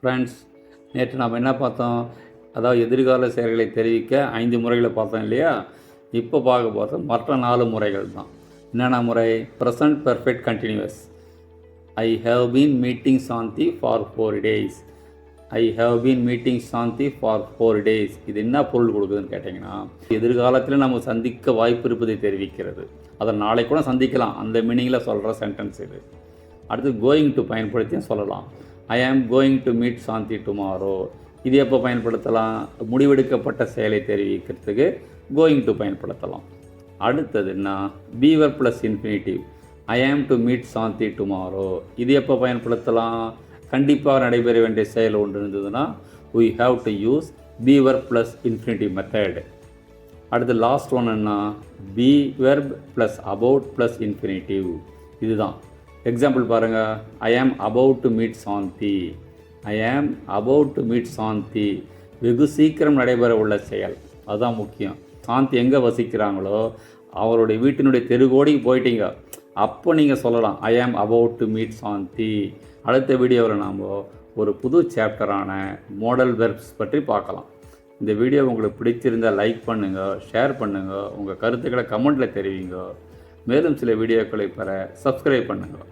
Friends, நேற்று நாம் என்ன பார்த்தோம்? அதாவது எதிர்கால செயல்களை தெரிவிக்க 5 முறைகளை பார்த்தோம் இல்லையா? இப்போ பார்க்க பார்த்தோம் மற்ற 4 முறைகள் தான். என்னென்ன முறை? Present perfect continuous. I have been meeting Shanthi for 4 days. I have been meeting Shanthi for 4 days. இது என்ன பொருள் கொடுக்குதுன்னு கேட்டிங்கன்னா, எதிர்காலத்தில் நம்ம சந்திக்க வாய்ப்பு இருப்பதை தெரிவிக்கிறது. அதை நாளைக்கு கூட சந்திக்கலாம், அந்த மீனிங்கில் சொல்கிற சென்டென்ஸ் இது. அடுத்து கோயிங் டு பயன்படுத்தியும் சொல்லலாம். I am going to meet Shanthi tomorrow. இது எப்போ பயன்படுத்தலாம்? முடிவெடுக்கப்பட்ட செயலை தெரிவிக்கிறதுக்கு கோயிங் டு பயன்படுத்தலாம். அடுத்தது என்ன? Fever plus infinitive. I am to meet Shanthi tomorrow. இது எப்போ பயன்படுத்தலாம்? கண்டிப்பாக நடைபெற வேண்டிய செயல் ஒன்று இருந்ததுன்னா we have to use fever plus infinitive method. அடுத்து லாஸ்ட் ஒன் என்ன? B verb plus about plus infinitive. இதுதான். எக்ஸாம்பிள் பாருங்கள். ஐ ஆம் அபவுட் டு மீட் சாந்தி. ஐ ஆம் அபவுட் டு மீட் சாந்தி. வெகு சீக்கிரம் நடைபெற உள்ள செயல், அதுதான் முக்கியம். சாந்தி எங்கே வசிக்கிறாங்களோ அவருடைய வீட்டினுடைய தெருகோடிக்கு போயிட்டீங்க, அப்போ நீங்கள் சொல்லலாம் ஐ ஆம் அபவுட் டு மீட் சாந்தி. அடுத்த வீடியோவில் நாம் ஒரு புது சாப்டரான மாடல் வெர்ப்ஸ் பற்றி பார்க்கலாம். இந்த வீடியோ உங்களுக்கு பிடிச்சிருந்தால் லைக் பண்ணுங்கள், ஷேர் பண்ணுங்கள், உங்கள் கருத்துக்களை கமெண்ட்டில் தெரிவிங்க. மேலும் சில வீடியோக்களை பெற சப்ஸ்கிரைப் பண்ணுங்கள்.